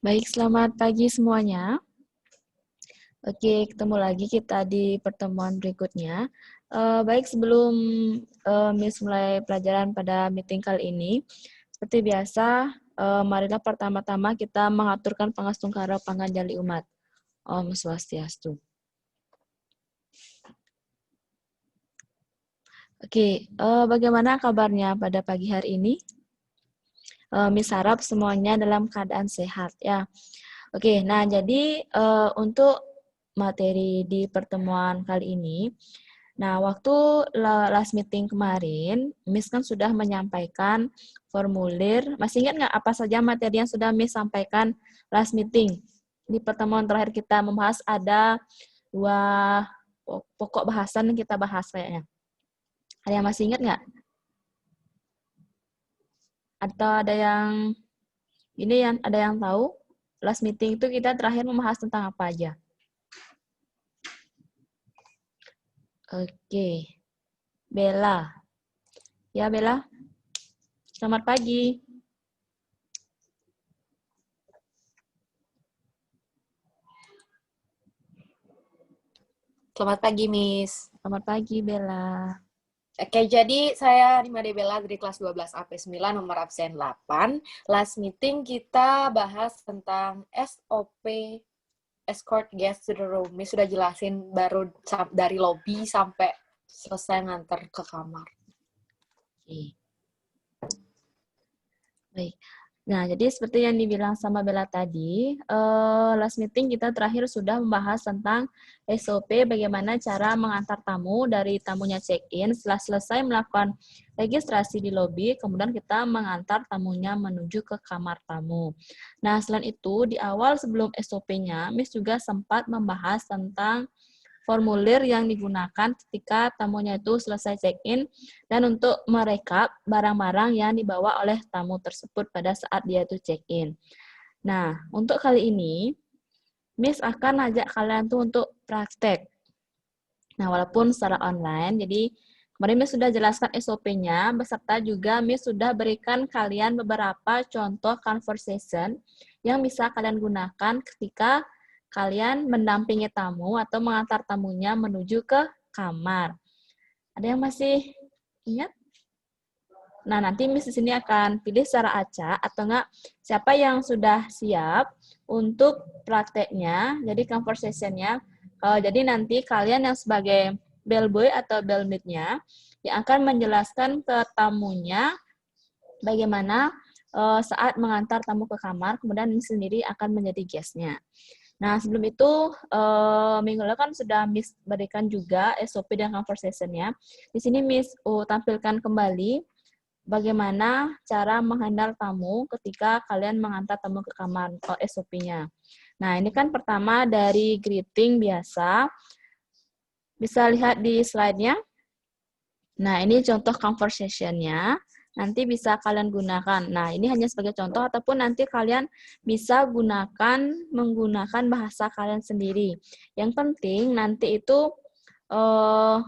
Baik, selamat pagi semuanya. Oke, ketemu lagi kita di pertemuan berikutnya. Baik, sebelum Miss mulai pelajaran pada meeting kali ini, seperti biasa, marilah pertama-tama kita mengaturkan pangasungkara panganjali umat. Om Swastiastu. Oke, bagaimana kabarnya pada pagi hari ini? Miss harap semuanya dalam keadaan sehat ya. Oke, nah jadi untuk materi di pertemuan kali ini, nah waktu last meeting kemarin, Miss kan sudah menyampaikan formulir. Masih ingat nggak apa saja materi yang sudah Miss sampaikan last meeting? Di pertemuan terakhir kita membahas ada 2 pokok bahasan yang kita bahas kayaknya. Ada yang masih ingat nggak? Atau ada yang tahu? Last meeting itu kita terakhir membahas tentang apa aja? Oke. Bella. Ya, Bella. Selamat pagi. Selamat pagi, Miss. Selamat pagi, Bella. Oke, jadi saya Rimade Bella dari kelas 12 AP9 nomor absen 8. Last meeting kita bahas tentang SOP escort guest to the room. Miss sudah jelasin baru dari lobby sampai selesai nganter ke kamar. Oke. Baik. Nah, jadi seperti yang dibilang sama Bella tadi, last meeting kita terakhir sudah membahas tentang SOP bagaimana cara mengantar tamu dari tamunya check-in. Setelah selesai melakukan registrasi di lobi, kemudian kita mengantar tamunya menuju ke kamar tamu. Nah, selain itu, di awal sebelum SOP-nya, Miss juga sempat membahas tentang formulir yang digunakan ketika tamunya itu selesai check-in dan untuk merekap barang-barang yang dibawa oleh tamu tersebut pada saat dia itu check-in. Nah, untuk kali ini, Miss akan ajak kalian tuh untuk praktek. Nah, walaupun secara online, jadi kemarin Miss sudah jelaskan SOP-nya, beserta juga Miss sudah berikan kalian beberapa contoh conversation yang bisa kalian gunakan ketika kalian mendampingi tamu atau mengantar tamunya menuju ke kamar. Ada yang masih ingat? Nah, nanti Miss di sini akan pilih secara acak atau enggak siapa yang sudah siap untuk prakteknya, jadi conversation-nya. Jadi nanti kalian yang sebagai bellboy atau bellmaid-nya yang akan menjelaskan ke tamunya bagaimana saat mengantar tamu ke kamar, kemudian Miss sendiri akan menjadi guest-nya. Nah, sebelum itu, minggu lalu kan sudah Miss berikan juga SOP dan conversation-nya. Di sini Miss tampilkan kembali bagaimana cara menghandle tamu ketika kalian mengantar tamu ke kamar, SOP-nya. Nah, ini kan pertama dari greeting biasa. Bisa lihat di slide-nya. Nah, ini contoh conversation-nya. Nanti bisa kalian gunakan. Nah, ini hanya sebagai contoh ataupun nanti kalian bisa menggunakan bahasa kalian sendiri. Yang penting nanti itu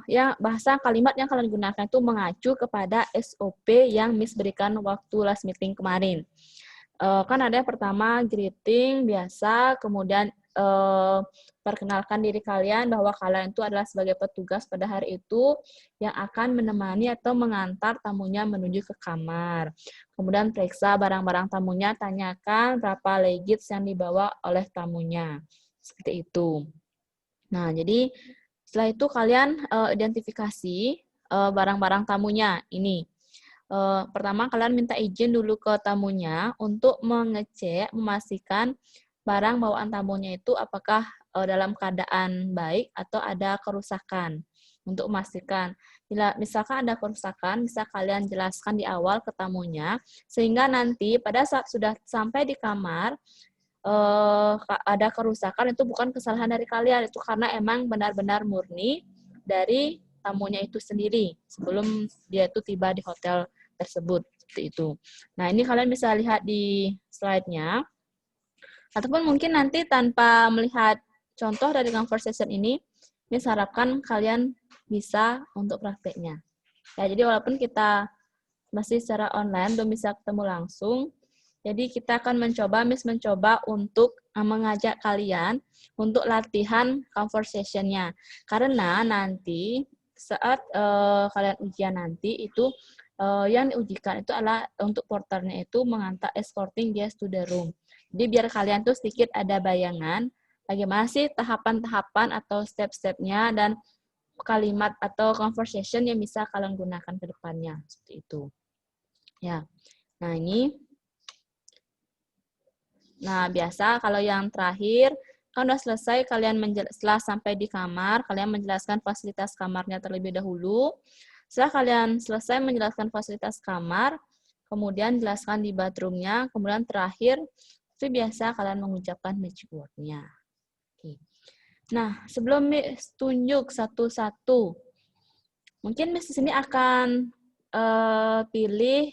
ya bahasa kalimat yang kalian gunakan itu mengacu kepada SOP yang Miss berikan waktu last meeting kemarin. Kan ada yang pertama greeting biasa, kemudian perkenalkan diri kalian bahwa kalian itu adalah sebagai petugas pada hari itu yang akan menemani atau mengantar tamunya menuju ke kamar. Kemudian periksa barang-barang tamunya, tanyakan berapa luggage yang dibawa oleh tamunya. Seperti itu. Nah, jadi setelah itu kalian identifikasi barang-barang tamunya. Ini. Pertama kalian minta izin dulu ke tamunya untuk mengecek, memastikan barang bawaan tamunya itu apakah dalam keadaan baik atau ada kerusakan. Untuk memastikan, bila misalkan ada kerusakan, bisa kalian jelaskan di awal ke tamunya, sehingga nanti pada saat sudah sampai di kamar, ada kerusakan, itu bukan kesalahan dari kalian, itu karena emang benar-benar murni dari tamunya itu sendiri, sebelum dia itu tiba di hotel tersebut, seperti itu. Nah, ini kalian bisa lihat di slide-nya, ataupun mungkin nanti tanpa melihat contoh dari conversation ini, Miss harapkan kalian bisa untuk prakteknya. Ya, jadi walaupun kita masih secara online, belum bisa ketemu langsung, Jadi kita akan Miss mencoba untuk mengajak kalian untuk latihan conversation-nya. Karena nanti saat kalian ujian nanti itu yang diujikan itu adalah untuk porternya itu mengantar escorting guests to the room. Jadi biar kalian tuh sedikit ada bayangan bagaimana sih tahapan-tahapan atau step-stepnya dan kalimat atau conversation yang bisa kalian gunakan ke depannya. Seperti itu. Ya. Nah, ini. Nah, biasa kalau yang terakhir, kan udah selesai kalian setelah sampai di kamar, kalian menjelaskan fasilitas kamarnya terlebih dahulu. Setelah kalian selesai menjelaskan fasilitas kamar, kemudian jelaskan di bathroom-nya, kemudian terakhir, itu biasa kalian mengucapkan magic word-nya. Oke. Nah, sebelum Miss tunjuk satu-satu, mungkin Miss di sini akan pilih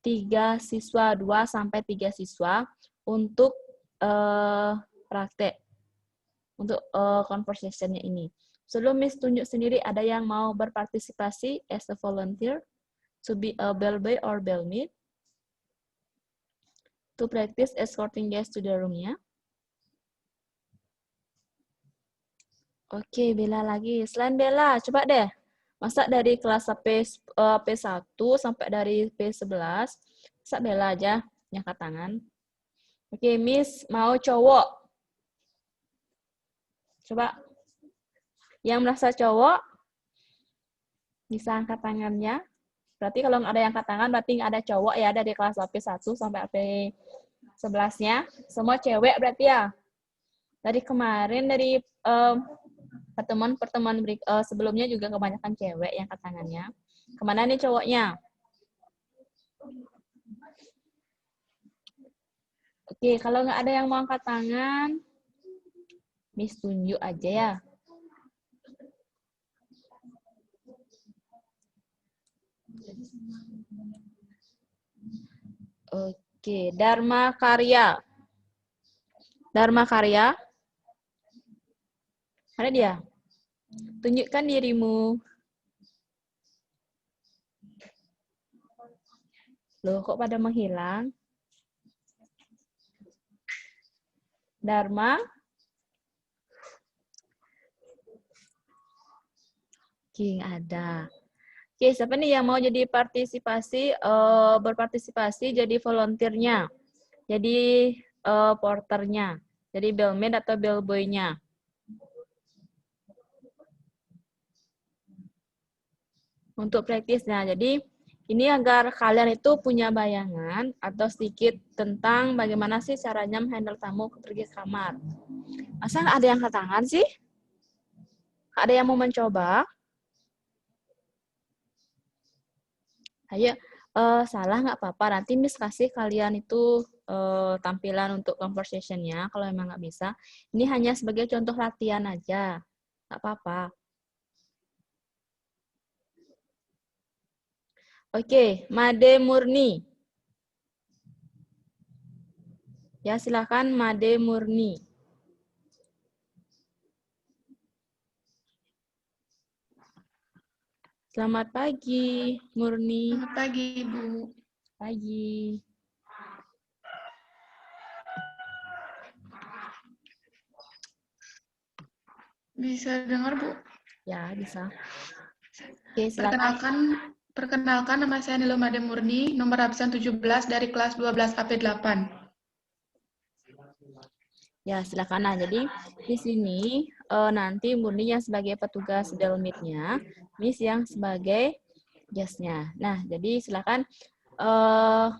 3 siswa, 2 sampai 3 siswa untuk praktek, untuk conversation-nya ini. Sebelum Miss tunjuk sendiri, ada yang mau berpartisipasi as a volunteer to be a bellboy or bellmaid to practice escorting guests to the room-nya? Oke, Bella lagi. Selain Bella, coba deh. Masa dari kelas P1 sampai dari P11, masa Bella aja yang angkat tangan. Oke, Miss mau cowok. Coba. Yang merasa cowok, bisa angkat tangannya. Berarti kalau nggak ada yang angkat tangan, berarti nggak ada cowok ya dari kelas AP1 sampai AP11-nya. Semua cewek berarti ya. Dari kemarin, dari pertemuan sebelumnya juga kebanyakan cewek yang angkat tangannya. Kemana nih cowoknya? Oke, kalau nggak ada yang mau angkat tangan, Miss tunjuk aja ya. Oke, Dharma Karya. Dharma Karya. Mana dia? Tunjukkan dirimu. Loh, kok pada menghilang? Dharma. Oke, ada. Oke, siapa nih yang mau jadi berpartisipasi jadi volunteer-nya? Jadi porternya. Jadi bellmaid atau bellboy-nya. Untuk praktisnya. Jadi ini agar kalian itu punya bayangan atau sedikit tentang bagaimana sih caranya handle tamu pergi ke kamar. Masa nggak ada yang angkat tangan sih? Ada yang mau mencoba? Ayo, salah nggak apa-apa. Nanti Miss kasih kalian itu tampilan untuk conversation-nya kalau emang nggak bisa. Ini hanya sebagai contoh latihan aja. Nggak apa-apa. Oke, Made Murni. Ya, silakan Made Murni. Selamat pagi, Murni. Selamat pagi, Bu. Pagi. Bisa dengar, Bu? Ya, bisa. Oke, silakan. Perkenalkan, nama saya Nilo Made Murni, nomor absen 17 dari kelas 12 AP8. Ya, silakan. Nah, jadi di sini nanti Murni yang sebagai petugas Delmit-nya, Miss yang sebagai guest-nya. Nah, jadi silakan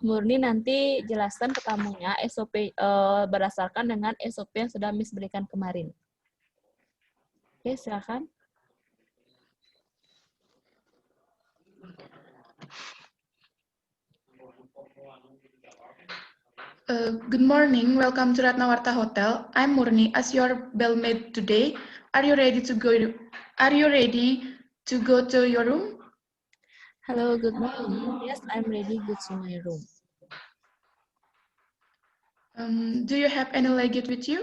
Murni nanti jelaskan ke tamunya SOP berdasarkan dengan SOP yang sudah Miss berikan kemarin. Oke, silakan. Good morning, welcome to Ratnawarta Hotel. I'm Murni, as your bellmaid today. Are you ready to go to your room? Hello, good morning. Yes, I'm ready. Go to my room. Do you have any luggage with you?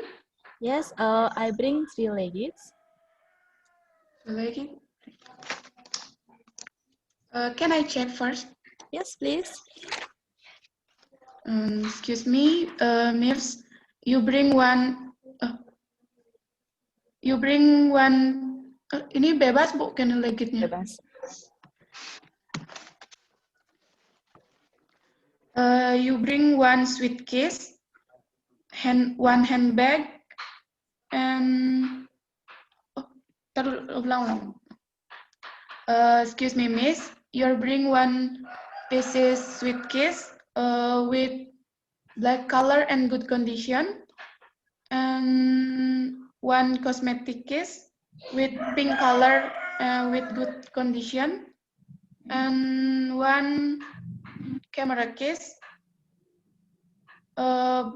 Yes, I bring 3 luggage. Luggage? Can I check first? Yes, please. Excuse me, Mirs, you bring one. Ini bebas Bu, kan legitnya. Bebas. You bring one suitcase, one handbag, and ulang. Excuse me, Miss. You bring one pieces suitcase with black color and good condition, and one cosmetic case with pink color with good condition, and one camera case,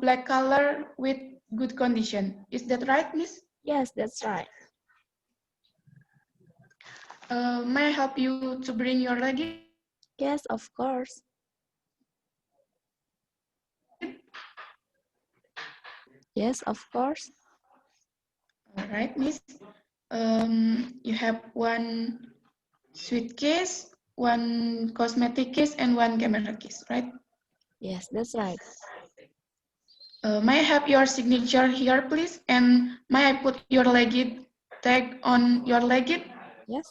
black color with good condition. Is that right, Miss? Yes, that's right. May I help you to bring your luggage? Yes, of course. Yes, of course. All right, Miss. You have one suitcase, one cosmetic case, and one camera case, right? Yes, that's right. May I have your signature here, please? And may I put your luggage tag on your luggage? Yes.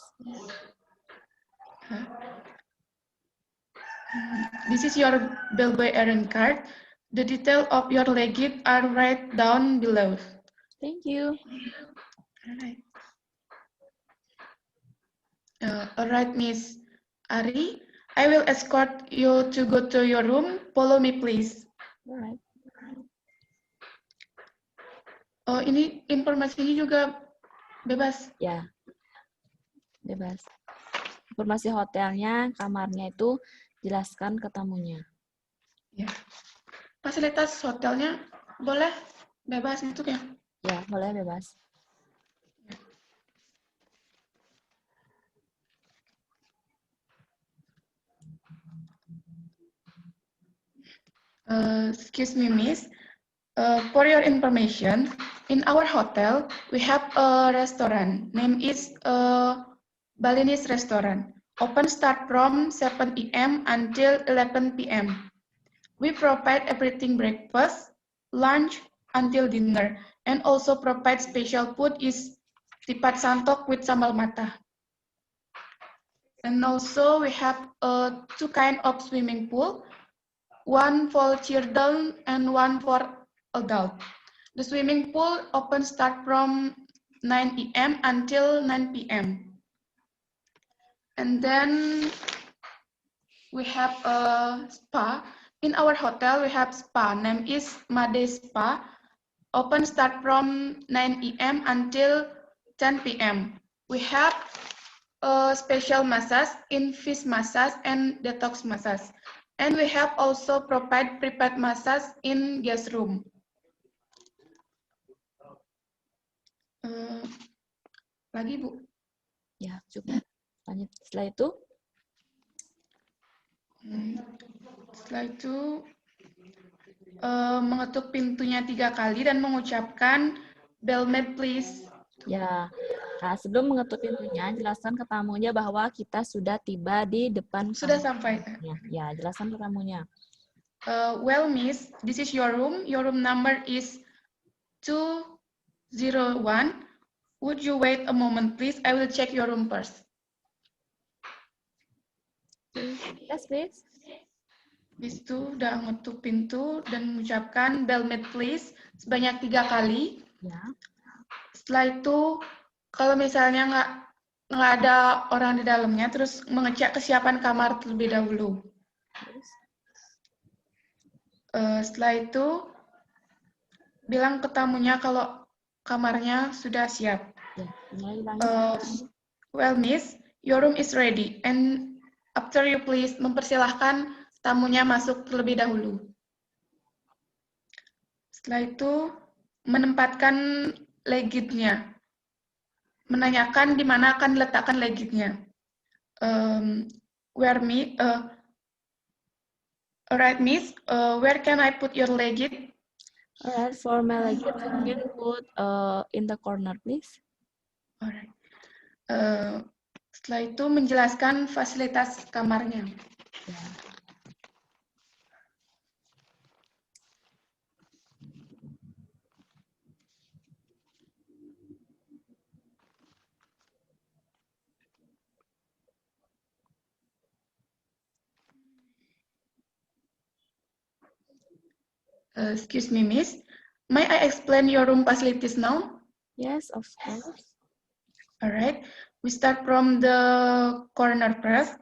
This is your bellboy errand card. The details of your luggage are right down below. Thank you. All right. All right, Miss Ari. I will escort you to go to your room. Follow me, please. All right. Oh, ini informasinya juga bebas. Ya, bebas. Informasi hotelnya, kamarnya itu jelaskan ke tamunya. Ya. Fasilitas hotelnya boleh bebas itu ya? Ya, boleh bebas. Excuse me, Miss. For your information, in our hotel, we have a restaurant. Name is Balinese Restaurant. Open start from 7 p.m. until 11 p.m. We provide everything breakfast, lunch, until dinner, and also provide special food is tipat santok with sambal mata. And also we have two kind of swimming pool, one for children and one for adult. The swimming pool open start from 9 a.m. until 9 p.m. And then we have a spa. In our hotel, we have spa. Name is Made Spa. Open start from 9 a.m. until 10 p.m. We have a special massage, in-fish massage, and detox massage. And we have also provide prepared massage in guest room. Lagi, Bu? Ya, cukup. Lanjut. Setelah itu, mengetuk pintunya 3 kali dan mengucapkan bellmaid please. ya. Nah, sebelum mengetuk pintunya, jelaskan ke tamunya bahwa kita sudah tiba di depan Sudah kamar. sampai. Ya, jelaskan ke tamunya. Well, Miss, this is your room. Your room number is 201. Would you wait a moment, please? I will check your room first. Yes, please. Habis itu udah ngetuk pintu dan mengucapkan bellmaid please sebanyak 3 kali. Ya. Setelah itu, kalau misalnya nggak ada orang di dalamnya, terus mengecek kesiapan kamar terlebih dahulu. Setelah itu, bilang ke tamunya kalau kamarnya sudah siap. Ya, Well, Miss, your room is ready. And after you please, mempersilahkan tamunya masuk terlebih dahulu. Setelah itu, menempatkan legitnya. Menanyakan di mana akan diletakkan legitnya. Alright, Miss, where can I put your legit? Alright, for my luggage, you can put in the corner, please. Alright. Setelah itu menjelaskan fasilitas kamarnya. Ya. Excuse me, Miss. May I explain your room facilities now? Yes, of course. All right. We start from the corner first.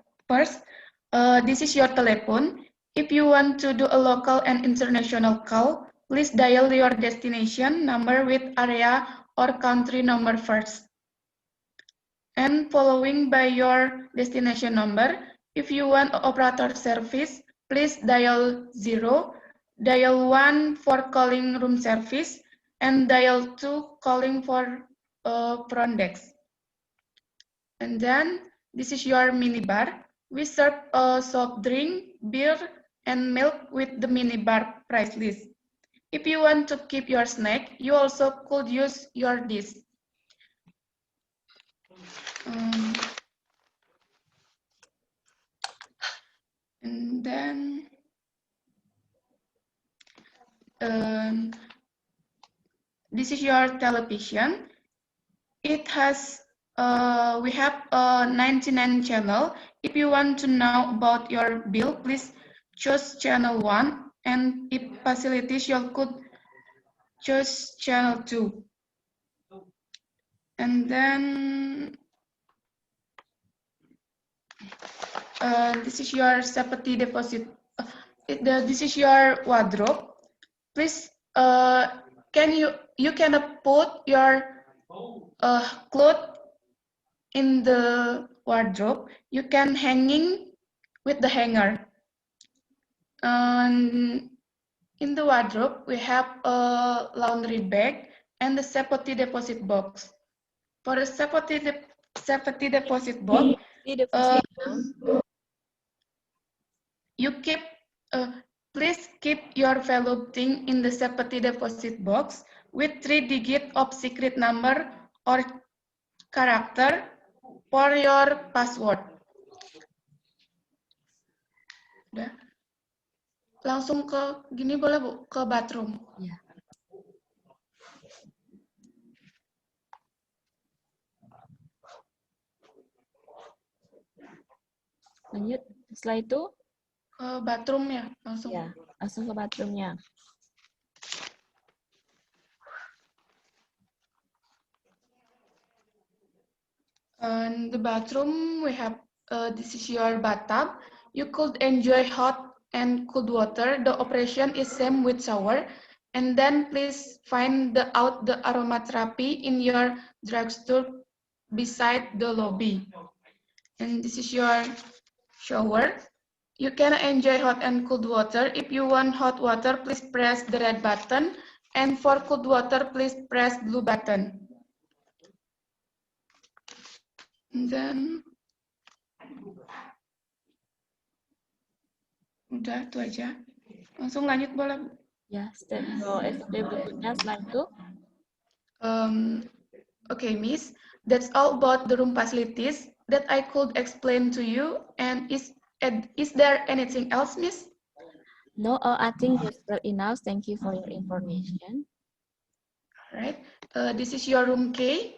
This is your telephone. If you want to do a local and international call, please dial your destination number with area or country number first. And following by your destination number, if you want operator service, please dial 0, dial 1 for calling room service, and dial 2 calling for front desk. And then this is your minibar. We serve a soft drink, beer, and milk with the minibar price list. If you want to keep your snack, you also could use your dish. And then this is your television. It has we have a 99 channel. If you want to know about your bill, please choose channel 1, and if facilities, you could choose channel 2. And then this is your safety deposit. This is your wardrobe. Please, you can put your clothes in the wardrobe. You can hanging with the hanger. In the wardrobe, we have a laundry bag and the safety deposit box. For the safety deposit box, you keep. Please keep your valuable thing in the safety deposit box with 3 digits of secret number or character for your password. Udah. Langsung ke gini boleh Bu, ke bathroom. Ya. Lanjut, setelah itu ke bathroom ya, langsung. Ya, langsung ke bathroomnya. In the bathroom, we have this is your bathtub. You could enjoy hot and cold water. The operation is same with shower. And then please find the aromatherapy in your drugstore beside the lobby. And this is your shower. You can enjoy hot and cold water. If you want hot water, please press the red button. And for cold water, please press blue button. And then, udah itu aja. Langsung lanjut boleh, Bu? Ya, step SOP berikutnya setelah itu. Okay, Miss. That's all about the room facilities that I could explain to you. And is there anything else, Miss? No, I think that's well enough. Thank you for your information. All right. This is your room K.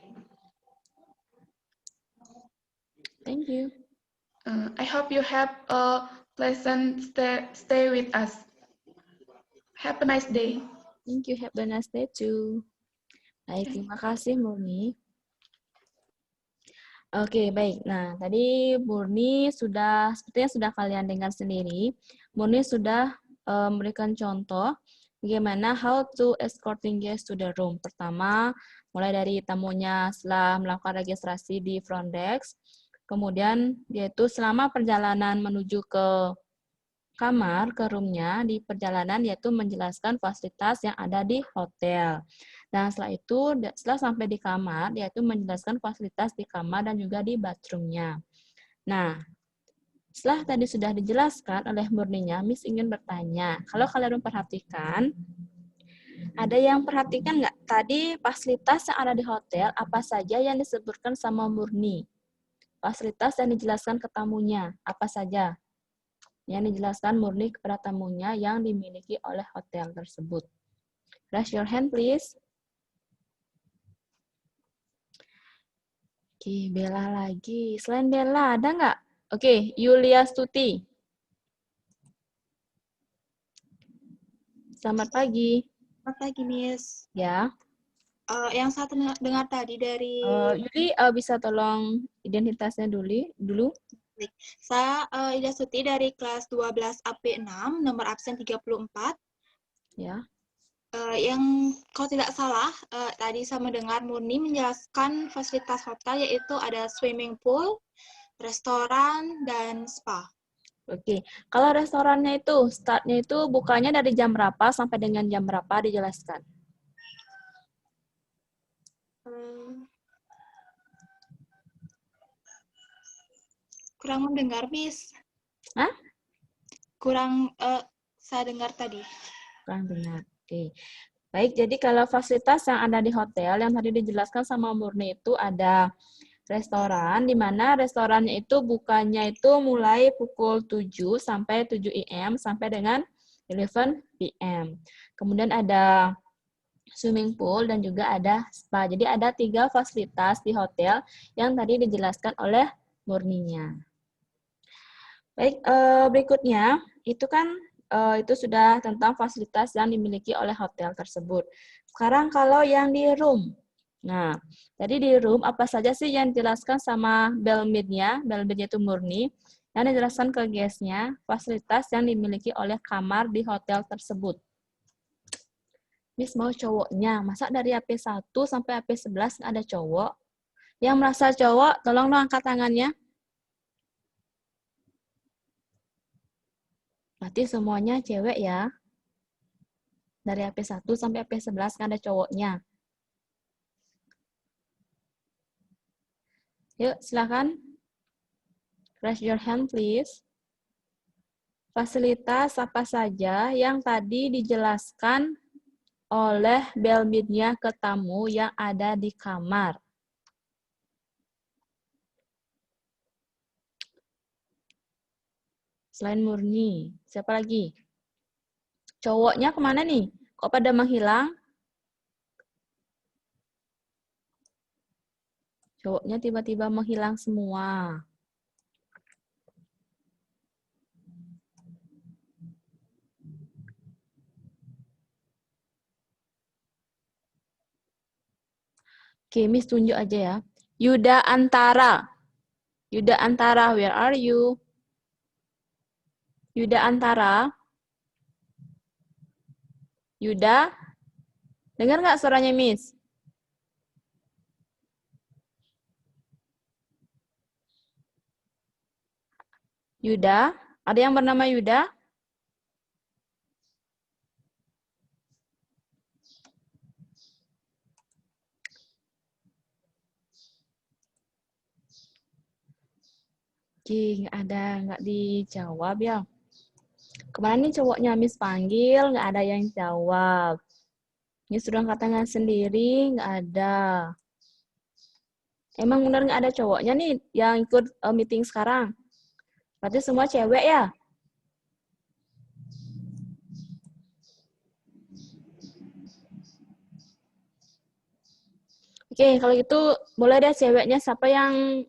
Thank you. I hope you have a pleasant stay with us. Have a nice day. Thank you. Have a nice day too. Baik, terima kasih Murni. Oke, baik. Nah, tadi Murni sepertinya sudah kalian dengar sendiri. Murni sudah memberikan contoh bagaimana how to escorting guests to the room. Pertama, mulai dari tamunya setelah melakukan registrasi di front desk. Kemudian, yaitu selama perjalanan menuju ke kamar, ke roomnya, di perjalanan yaitu menjelaskan fasilitas yang ada di hotel. Dan setelah itu, setelah sampai di kamar, yaitu menjelaskan fasilitas di kamar dan juga di bathroomnya. Nah, setelah tadi sudah dijelaskan oleh Murninya, Miss ingin bertanya, kalau kalian memperhatikan, ada yang perhatikan nggak? Tadi fasilitas yang ada di hotel, apa saja yang disebutkan sama Murni? Fasilitas yang dijelaskan ke tamunya, apa saja? Yang dijelaskan Murni kepada tamunya yang dimiliki oleh hotel tersebut. Raise your hand, please. Oke, Bella lagi. Selain Bella, ada nggak? Oke, Yulia Stuti. Selamat pagi. Selamat pagi, Miss. Ya. Yang saya dengar tadi dari Yuli bisa tolong identitasnya dulu. saya Ida Suti dari kelas 12 AP6, nomor absen 34. Ya. Yang kalau tidak salah, tadi saya mendengar Murni menjelaskan fasilitas hotel, yaitu ada swimming pool, restoran, dan spa. Oke. Kalau restorannya itu, startnya itu bukanya dari jam berapa sampai dengan jam berapa dijelaskan? Kurang mendengar, Miss. Hah? Kurang saya dengar tadi. Kurang dengar. Oke. Baik, jadi kalau fasilitas yang ada di hotel yang tadi dijelaskan sama Murni itu ada restoran, di mana restorannya itu bukanya itu mulai pukul 7 sampai 7 AM sampai dengan 11 PM. Kemudian ada swimming pool dan juga ada spa. Jadi ada 3 fasilitas di hotel yang tadi dijelaskan oleh Murninya. Baik, berikutnya itu kan itu sudah tentang fasilitas yang dimiliki oleh hotel tersebut. Sekarang kalau yang di room. Nah, tadi di room apa saja sih yang dijelaskan sama bellmaid-nya? Bellmaid-nya itu Murni. Yang dijelaskan ke guest-nya, fasilitas yang dimiliki oleh kamar di hotel tersebut. Miss mau cowoknya, masa dari AP1 sampai AP11 nggak ada cowok? Yang merasa cowok, tolong dong angkat tangannya. Berarti semuanya cewek ya. Dari AP1 sampai AP11 nggak ada cowoknya. Yuk, silakan. Raise your hand, please. Fasilitas apa saja yang tadi dijelaskan oleh bellmaid-nya ke tamu yang ada di kamar? Selain Murni, siapa lagi? Cowoknya kemana nih? Kok pada menghilang? Cowoknya tiba-tiba menghilang semua. Oke, Miss tunjuk aja ya. Yuda Antara. Yuda Antara, where are you? Yuda Antara. Yuda, dengar nggak suaranya Miss? Yuda, ada yang bernama Yuda? Oke, nggak ada, nggak dijawab ya. Kemana nih cowoknya Miss panggil, nggak ada yang jawab. Miss sudah angkat tangan sendiri, nggak ada. Emang benar nggak ada cowoknya nih yang ikut meeting sekarang? Berarti semua cewek ya? Oke, kalau gitu boleh deh ceweknya siapa yang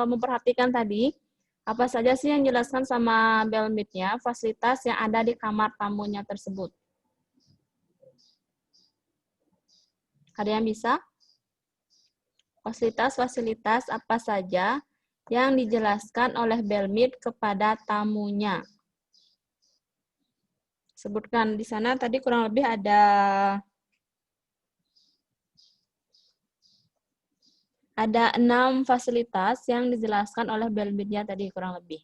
memperhatikan tadi? Apa saja sih yang dijelaskan sama bellmaid-nya, fasilitas yang ada di kamar tamunya tersebut? Ada yang bisa? Fasilitas-fasilitas apa saja yang dijelaskan oleh bellmaid kepada tamunya? Sebutkan di sana tadi kurang lebih ada 6 fasilitas yang dijelaskan oleh bellmaid-nya tadi kurang lebih.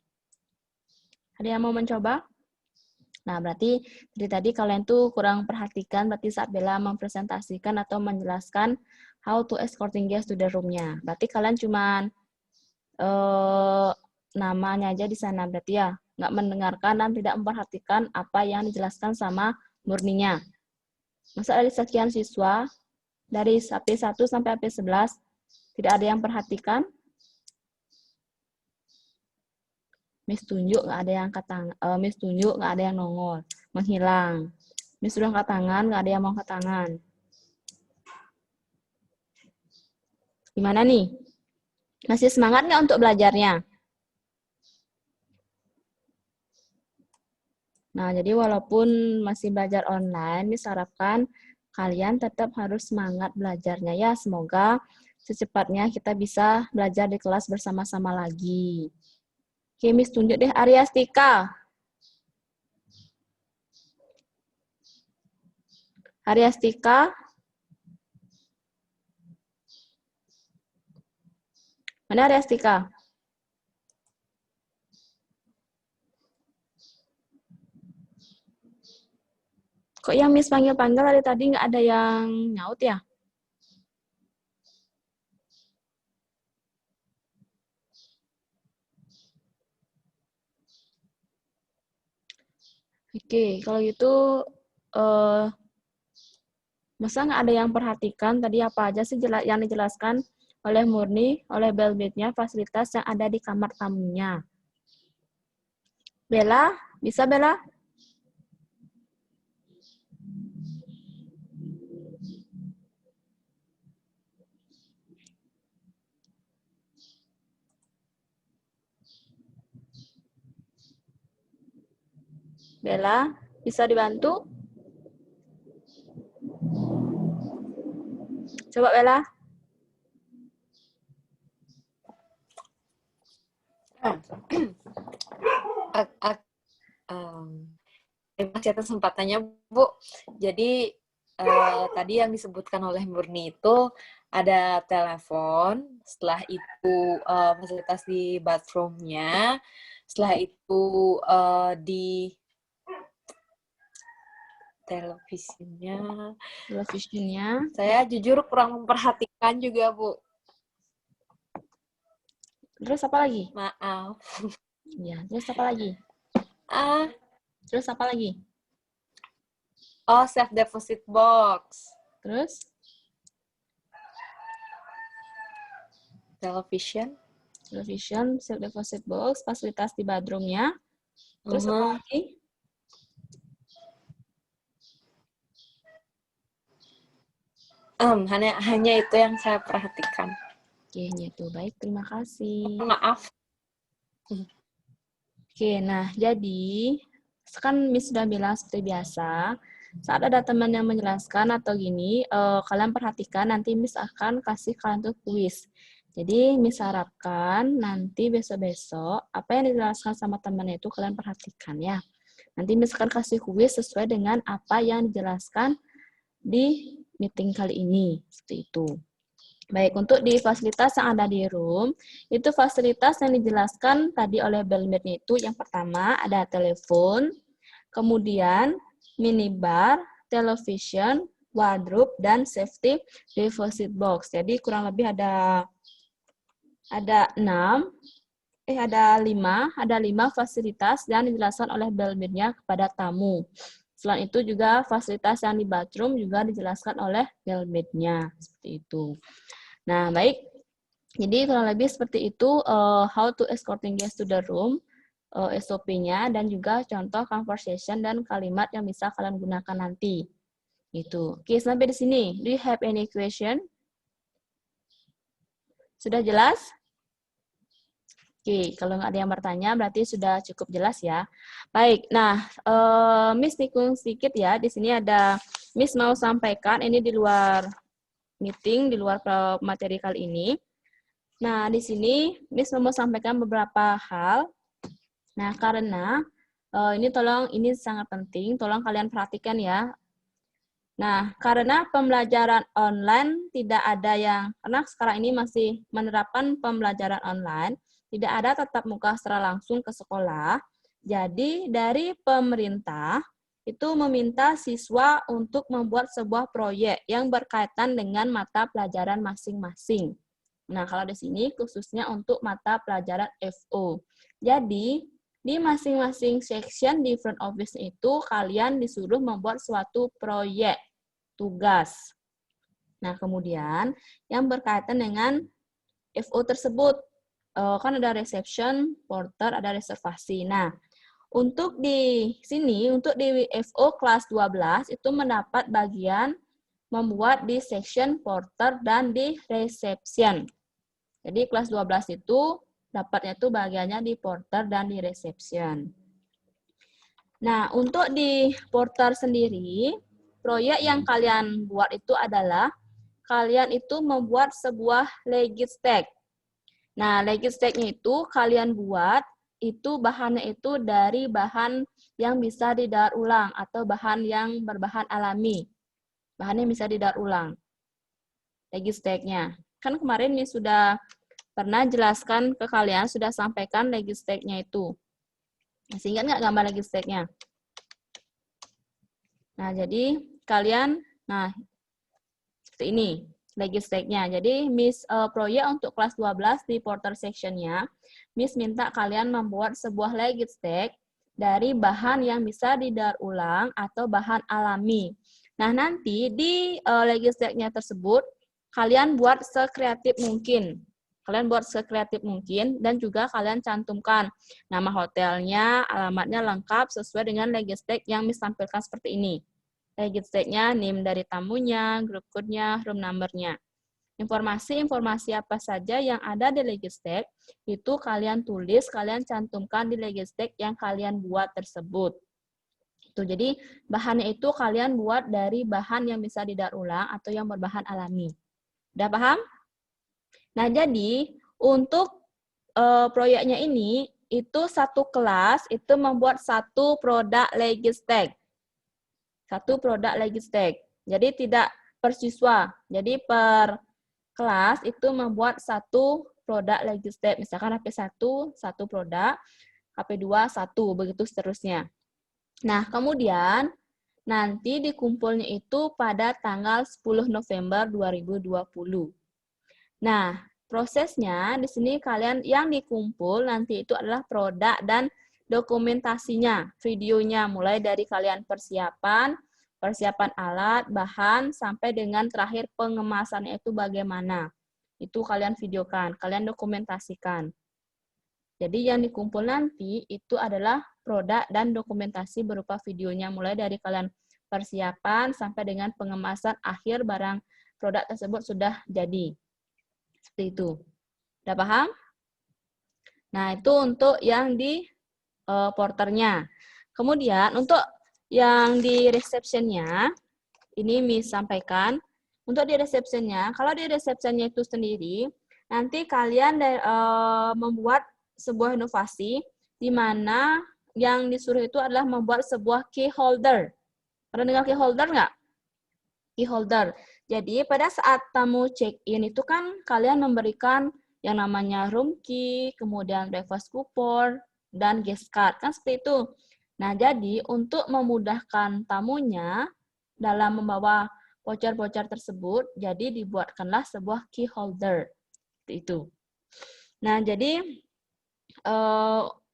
Ada yang mau mencoba? Nah, berarti dari tadi kalian tuh kurang perhatikan berarti saat Bella mempresentasikan atau menjelaskan how to escorting guests to the room-nya. Berarti kalian cuman namanya aja di sana berarti ya, nggak mendengarkan dan tidak memperhatikan apa yang dijelaskan sama Murninya. Masa dari sekian siswa, dari AP1 sampai AP11, tidak ada yang perhatikan? Miss tunjuk nggak ada yang angkat tangan, Miss tunjuk nggak ada yang nongol, menghilang. Miss sudah angkat tangan, nggak ada yang mau angkat tangan. Gimana nih? Masih semangat nggak untuk belajarnya? Nah, jadi walaupun masih belajar online, Miss harapkan kalian tetap harus semangat belajarnya ya. Semoga secepatnya kita bisa belajar di kelas bersama-sama lagi. Oke, Miss tunjuk deh Ariastika. Ariastika. Mana Ariastika? Kok yang Miss panggil-panggil dari tadi nggak ada yang nyaut ya? Oke, kalau gitu masa nggak ada yang perhatikan tadi apa aja sih yang dijelaskan oleh Murni, oleh Belbitnya, fasilitas yang ada di kamar tamunya. Bella, bisa Bella? Bella, bisa dibantu? Coba Bella. Terima kasih atas kesempatannya, Bu. Jadi, tadi yang disebutkan oleh Murni itu ada telepon, setelah itu fasilitas di bathroom-nya, setelah itu di televisinya. Saya jujur kurang memperhatikan juga, Bu. Terus apa lagi? Maaf. Ya, terus apa lagi? Terus apa lagi? Oh, safe deposit box. Terus? Television, safe deposit box, fasilitas di bathroom-nya. Terus apa lagi? hanya itu yang saya perhatikan. Oke, itu baik. Terima kasih. Maaf. Oke, nah jadi kan Miss sudah bilang seperti biasa, saat ada teman yang menjelaskan atau gini, kalian perhatikan nanti Miss akan kasih kalian tuh kuis. Jadi Miss harapkan nanti besok-besok apa yang dijelaskan sama temannya itu kalian perhatikan ya. Nanti Miss akan kasih kuis sesuai dengan apa yang dijelaskan di meeting kali ini. Seperti itu. Baik, untuk di fasilitas yang ada di room, itu fasilitas yang dijelaskan tadi oleh Belmirnya itu yang pertama ada telepon, kemudian minibar, television, wardrobe, dan safety deposit box. Jadi kurang lebih ada 5 fasilitas yang dijelaskan oleh Belmirnya kepada tamu. Selain itu juga fasilitas yang di bathroom juga dijelaskan oleh Belmirnya seperti itu. Nah, baik. Jadi kurang lebih seperti itu how to escorting guests to the room, SOP-nya, dan juga contoh conversation dan kalimat yang bisa kalian gunakan nanti. Itu. Oke, sampai di sini. Do you have any question? Sudah jelas? Oke, kalau nggak ada yang bertanya berarti sudah cukup jelas ya. Baik, nah Miss nikung sedikit ya. Di sini ada Miss mau sampaikan, ini di luar meeting, di luar materi kali ini. Nah, di sini Miss mau sampaikan beberapa hal. Nah, karena ini sangat penting, tolong kalian perhatikan ya. Nah, karena pembelajaran online tidak ada karena sekarang ini masih menerapkan pembelajaran online, tidak ada tatap muka secara langsung ke sekolah. Jadi, dari pemerintah itu meminta siswa untuk membuat sebuah proyek yang berkaitan dengan mata pelajaran masing-masing. Nah, kalau di sini khususnya untuk mata pelajaran FO. Jadi, di masing-masing section di front office itu kalian disuruh membuat suatu proyek tugas. Nah, kemudian yang berkaitan dengan FO tersebut, kan ada reception, porter, ada reservasi. Nah, untuk di sini, untuk di FO kelas 12 itu mendapat bagian membuat di section, porter, dan di reception. Jadi kelas 12 itu dapatnya itu bagiannya di porter dan di reception. Nah, untuk di Porter sendiri, proyek yang kalian buat itu adalah kalian itu membuat sebuah legit stack. Nah, legit stack-nya itu kalian buat itu bahannya itu dari bahan yang bisa didaur ulang atau bahan yang berbahan alami. Bahannya bisa didaur ulang. Legit stack-nya. Kan kemarin ini sudah pernah jelaskan ke kalian, sudah sampaikan legit stack-nya itu. Masih ingat nggak gambar legit stack-nya? Nah, jadi kalian, nah, seperti ini, legit stack-nya. Jadi, Miss proyek untuk kelas 12 di Porter section-nya, Miss minta kalian membuat sebuah legit stack dari bahan yang bisa didaur ulang atau bahan alami. Nah, nanti di legit stack-nya tersebut, kalian buat sekreatif mungkin. Kalian buat sekreatif mungkin dan juga kalian cantumkan nama hotelnya, alamatnya lengkap sesuai dengan legit stack yang Miss tampilkan seperti ini. Legit stack-nya, name dari tamunya, group code-nya, room number-nya. Informasi-informasi apa saja yang ada di legit stack, itu kalian tulis, kalian cantumkan di legit stack yang kalian buat tersebut. Itu jadi bahannya itu kalian buat dari bahan yang bisa didaur ulang atau yang berbahan alami. Udah paham? Nah, jadi untuk proyeknya ini, itu satu kelas itu membuat satu produk legit stack. Satu produk legit stack. Jadi tidak per siswa. Jadi per kelas itu membuat satu produk legit stack. Misalkan HP1, satu produk, HP2, satu, begitu seterusnya. Nah, kemudian nanti dikumpulnya itu pada tanggal 10 November 2020. Nah, prosesnya di sini kalian yang dikumpul nanti itu adalah produk dan dokumentasinya, videonya, mulai dari kalian persiapan alat, bahan, sampai dengan terakhir pengemasannya itu bagaimana. Itu kalian videokan, kalian dokumentasikan. Jadi yang dikumpul nanti itu adalah produk dan dokumentasi berupa videonya, mulai dari kalian persiapan sampai dengan pengemasan akhir barang produk tersebut sudah jadi. Seperti itu. Udah paham? Nah, itu untuk yang di porternya. Kemudian, untuk yang di reception-nya, ini Miss sampaikan. Untuk di reception-nya, kalau di reception-nya itu sendiri, nanti kalian membuat sebuah inovasi, di mana yang disuruh itu adalah membuat sebuah key holder. Pernah dengar key holder nggak? Key holder. Jadi pada saat tamu check-in itu kan kalian memberikan yang namanya room key, kemudian breakfast coupon, dan guest card. Kan seperti itu. Nah, jadi untuk memudahkan tamunya dalam membawa voucher-voucher tersebut, jadi dibuatkanlah sebuah key holder. Seperti itu. Nah, jadi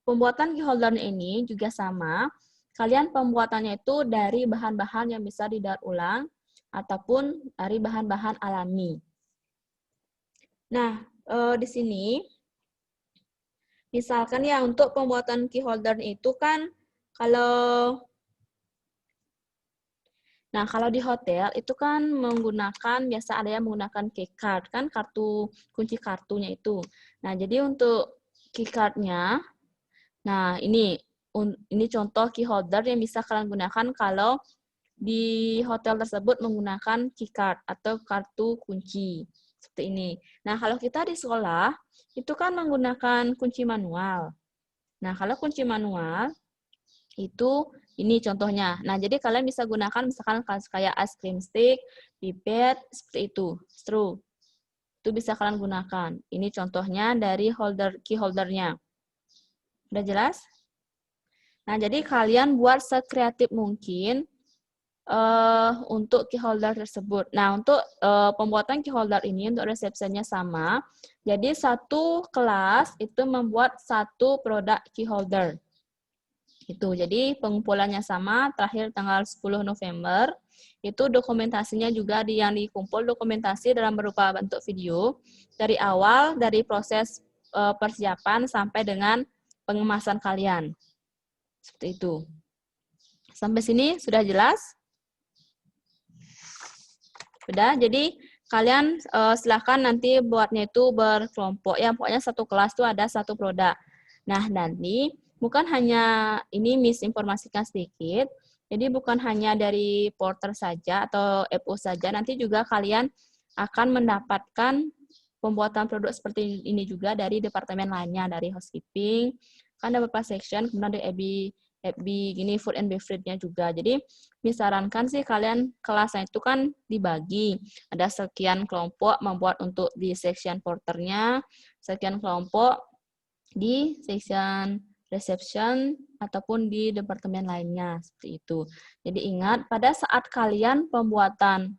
pembuatan key holder ini juga sama. Kalian pembuatannya itu dari bahan-bahan yang bisa didaur ulang, ataupun dari bahan-bahan alami. Nah, di sini, misalkan ya untuk pembuatan key holder itu kan, kalau di hotel itu kan menggunakan, biasa ada yang menggunakan key card, kan kartu kunci kartunya itu. Nah, jadi untuk key card-nya, nah ini contoh key holder yang bisa kalian gunakan kalau di hotel tersebut menggunakan keycard atau kartu kunci. Seperti ini. Nah, kalau kita di sekolah, itu kan menggunakan kunci manual. Nah, kalau kunci manual, itu ini contohnya. Nah, jadi kalian bisa gunakan misalkan kayak ice cream stick, pipet, seperti itu, straw. Itu bisa kalian gunakan. Ini contohnya dari key holdernya. Udah jelas? Nah, jadi kalian buat sekreatif mungkin untuk key holder tersebut. Nah, untuk pembuatan key holder ini untuk resepsinya sama. Jadi satu kelas itu membuat satu produk key holder. Itu. Jadi pengumpulannya sama, terakhir tanggal 10 November. Itu dokumentasinya juga yang dikumpul dokumentasi dalam berupa bentuk video dari awal, dari proses persiapan sampai dengan pengemasan kalian. Seperti itu. Sampai sini sudah jelas? Sudah, jadi kalian silahkan nanti buatnya itu berkelompok ya, pokoknya satu kelas itu ada satu produk. Nah, nanti bukan hanya ini Miss informasikan sedikit, jadi bukan hanya dari porter saja atau FO saja, nanti juga kalian akan mendapatkan pembuatan produk seperti ini juga dari departemen lainnya, dari housekeeping, kan ada beberapa section, kemudian dari FB gini food and beverage-nya juga. Jadi disarankan sih kalian kelasnya itu kan dibagi. Ada sekian kelompok membuat untuk di section porternya, sekian kelompok di section reception ataupun di departemen lainnya seperti itu. Jadi ingat pada saat kalian pembuatan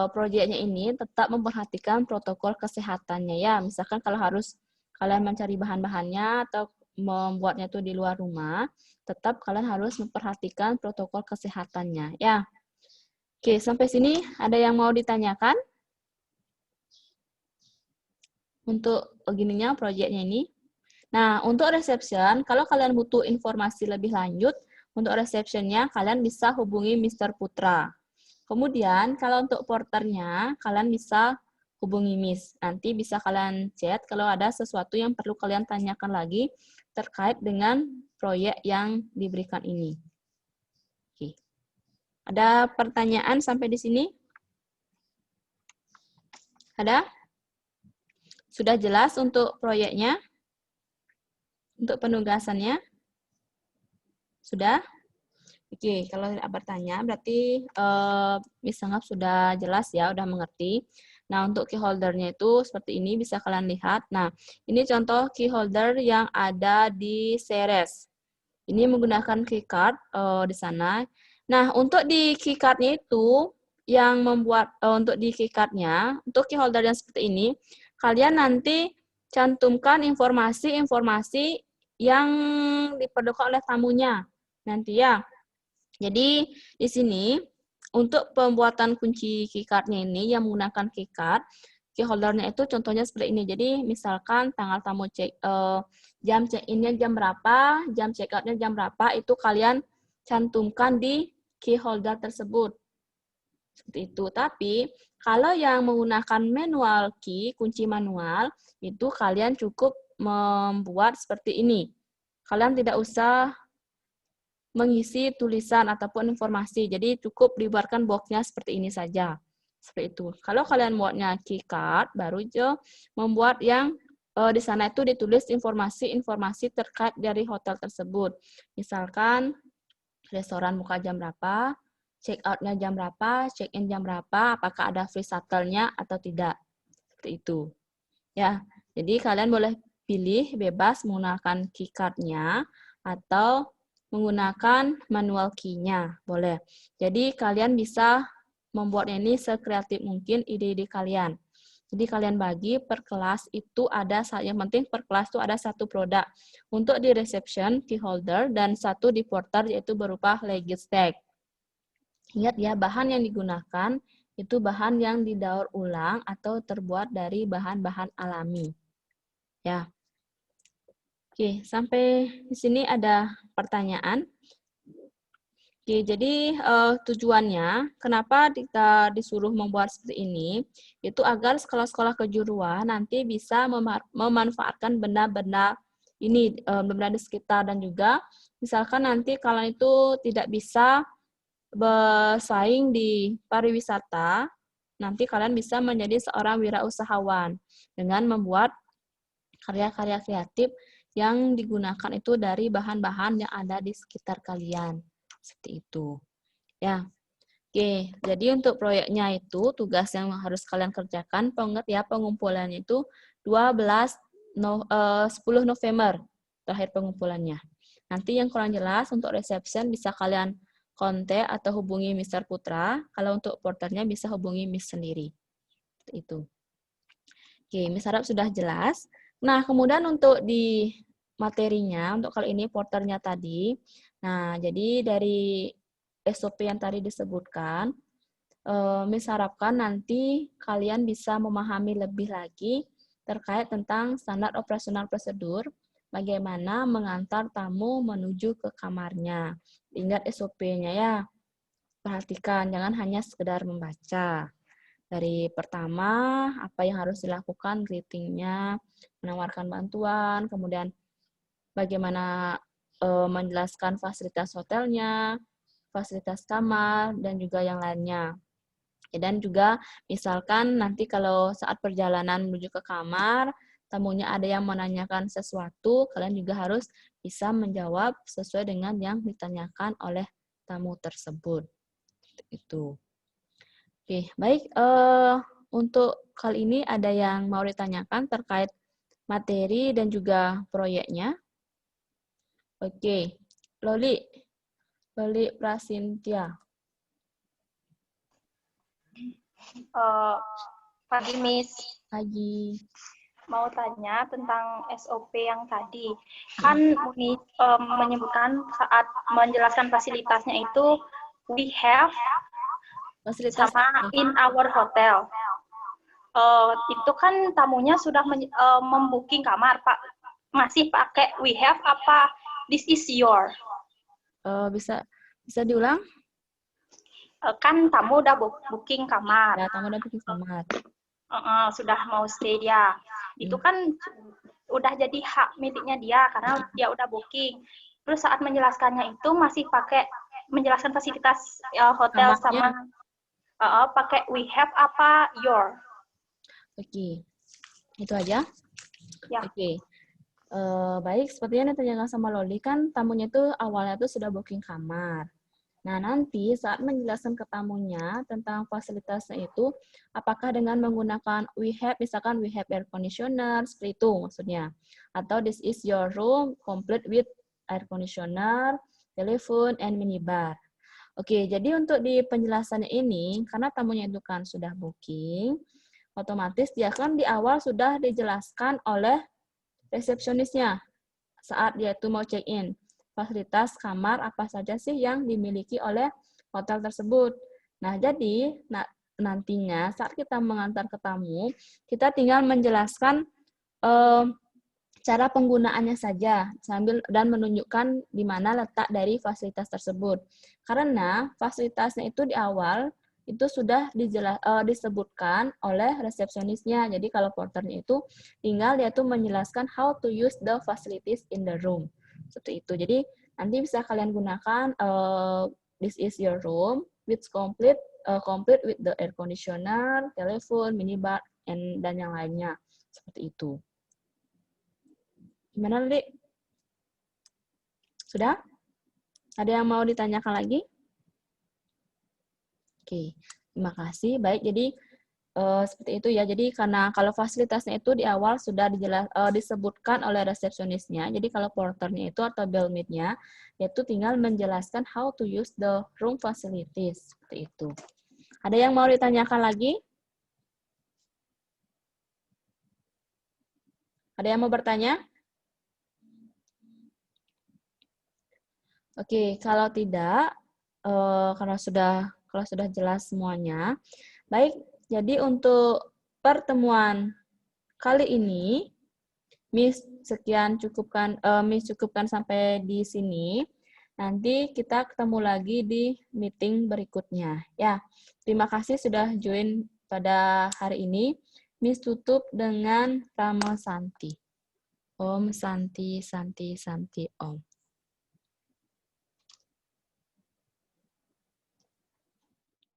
proyeknya ini tetap memperhatikan protokol kesehatannya ya. Misalkan kalau harus kalian mencari bahan-bahannya atau membuatnya itu di luar rumah, tetap kalian harus memperhatikan protokol kesehatannya ya. Oke, sampai sini ada yang mau ditanyakan? Untuk begininya proyeknya ini. Nah, untuk reception, kalau kalian butuh informasi lebih lanjut, untuk receptionnya kalian bisa hubungi Mr. Putra. Kemudian, kalau untuk porternya, kalian bisa hubungi Miss. Nanti bisa kalian chat kalau ada sesuatu yang perlu kalian tanyakan lagi terkait dengan proyek yang diberikan ini. Oke. Ada pertanyaan sampai di sini? Ada? Sudah jelas untuk proyeknya? Untuk penugasannya? Sudah? Oke, kalau tidak bertanya berarti Miss Anggap sudah jelas ya, udah mengerti. Nah, untuk key holdernya itu seperti ini bisa kalian lihat. Nah, ini contoh key holder yang ada di Ceres. Ini menggunakan keycard di sana. Nah, untuk di keycardnya itu yang membuat untuk di keycardnya, untuk key holder yang seperti ini, kalian nanti cantumkan informasi-informasi yang diperlukan oleh tamunya nanti ya. Jadi di sini untuk pembuatan kunci keycard-nya ini yang menggunakan keycard, key holder-nya itu contohnya seperti ini. Jadi misalkan tanggal tamu jam check-in-nya jam berapa, jam check-out-nya jam berapa, itu kalian cantumkan di key holder tersebut. Seperti itu. Tapi kalau yang menggunakan manual key, kunci manual, itu kalian cukup membuat seperti ini. Kalian tidak usah mengisi tulisan ataupun informasi. Jadi cukup dibuatkan boxnya seperti ini saja. Seperti itu. Kalau kalian buatnya keycard, baru itu membuat yang di sana itu ditulis informasi-informasi terkait dari hotel tersebut. Misalkan restoran buka jam berapa, check out-nya jam berapa, check-in jam berapa, apakah ada free shuttle-nya atau tidak. Seperti itu. Ya, jadi kalian boleh pilih bebas menggunakan keycard-nya atau menggunakan manual key-nya, boleh. Jadi kalian bisa membuatnya ini sekreatif mungkin ide-ide kalian. Jadi kalian bagi per kelas itu ada, yang penting per kelas itu ada satu produk. Untuk di reception, key holder, dan satu di porter yaitu berupa luggage tag. Ingat ya, bahan yang digunakan itu bahan yang didaur ulang atau terbuat dari bahan-bahan alami. Ya. Oke, sampai di sini ada pertanyaan. Oke, jadi tujuannya kenapa kita disuruh membuat seperti ini, itu agar sekolah-sekolah kejuruan nanti bisa memanfaatkan benda-benda ini, benda di sekitar, dan juga misalkan nanti kalau itu tidak bisa bersaing di pariwisata, nanti kalian bisa menjadi seorang wirausahawan dengan membuat karya-karya kreatif yang digunakan itu dari bahan-bahan yang ada di sekitar kalian. Seperti itu. Ya. Oke, jadi untuk proyeknya itu tugas yang harus kalian kerjakan, ingat ya, pengumpulannya itu 10 November terakhir pengumpulannya. Nanti yang kurang jelas untuk reception bisa kalian kontak atau hubungi Mr. Putra. Kalau untuk porternya bisa hubungi Miss sendiri. Seperti itu. Oke, Miss harap sudah jelas. Nah, kemudian untuk di materinya, untuk kali ini porternya tadi. Nah, jadi dari SOP yang tadi disebutkan, Miss harapkan nanti kalian bisa memahami lebih lagi terkait tentang standar operasional prosedur, bagaimana mengantar tamu menuju ke kamarnya. Ingat SOP-nya ya. Perhatikan, jangan hanya sekedar membaca. Dari pertama, apa yang harus dilakukan, greeting-nya, menawarkan bantuan, kemudian bagaimana menjelaskan fasilitas hotelnya, fasilitas kamar, dan juga yang lainnya. Dan juga misalkan nanti kalau saat perjalanan menuju ke kamar, tamunya ada yang menanyakan sesuatu, kalian juga harus bisa menjawab sesuai dengan yang ditanyakan oleh tamu tersebut. Itu. Oke, baik. Untuk kali ini ada yang mau ditanyakan terkait materi dan juga proyeknya? Oke, Loli Prasintia. Pagi, Miss. Pagi. Mau tanya tentang SOP yang tadi. Kan Muni menyebutkan saat menjelaskan fasilitasnya itu we have Fasilitas sama in our hotel. Itu kan tamunya sudah membooking kamar, Pak. Masih pakai we have apa this is your? Bisa diulang? Kan tamu udah booking kamar. Ya, tamu udah booking kamar. Sudah mau stay dia. Itu kan udah jadi hak miliknya dia karena dia udah booking. Terus saat menjelaskannya itu masih pakai menjelaskan fasilitas hotel kamarnya. Sama pakai we have apa your. Oke. Itu aja? Ya. Oke. Baik, sepertinya yang ditanyakan sama Loli kan tamunya itu awalnya tuh sudah booking kamar. Nah, nanti saat menjelaskan ke tamunya tentang fasilitasnya itu, apakah dengan menggunakan we have, misalkan we have air conditioner, seperti itu maksudnya. Atau this is your room, complete with air conditioner, telephone, and minibar. Oke, jadi untuk di penjelasannya ini, karena tamunya itu kan sudah booking, otomatis dia kan di awal sudah dijelaskan oleh resepsionisnya saat dia itu mau check-in. Fasilitas kamar apa saja sih yang dimiliki oleh hotel tersebut. Nah, jadi nantinya saat kita mengantar ke tamu, kita tinggal menjelaskan cara penggunaannya saja sambil dan menunjukkan di mana letak dari fasilitas tersebut. Karena fasilitasnya itu di awal itu sudah disebutkan oleh resepsionisnya. Jadi kalau porternya itu tinggal dia tuh menjelaskan how to use the facilities in the room. Seperti itu. Jadi nanti bisa kalian gunakan this is your room with complete with the air conditioner, telephone, minibar, dan yang lainnya. Seperti itu. Gimana, Lili? Sudah? Ada yang mau ditanyakan lagi? Oke, terima kasih. Baik, jadi seperti itu ya. Jadi karena kalau fasilitasnya itu di awal sudah disebutkan oleh resepsionisnya, jadi kalau porternya itu atau bellmaid-nya, yaitu tinggal menjelaskan how to use the room facilities. Seperti itu. Ada yang mau ditanyakan lagi? Ada yang mau bertanya? Oke, kalau tidak, kalau sudah jelas semuanya, baik. Jadi untuk pertemuan kali ini, Miss cukupkan sampai di sini. Nanti kita ketemu lagi di meeting berikutnya. Ya, terima kasih sudah join pada hari ini. Miss tutup dengan Rama Santi. Om Santi Santi Santi Om.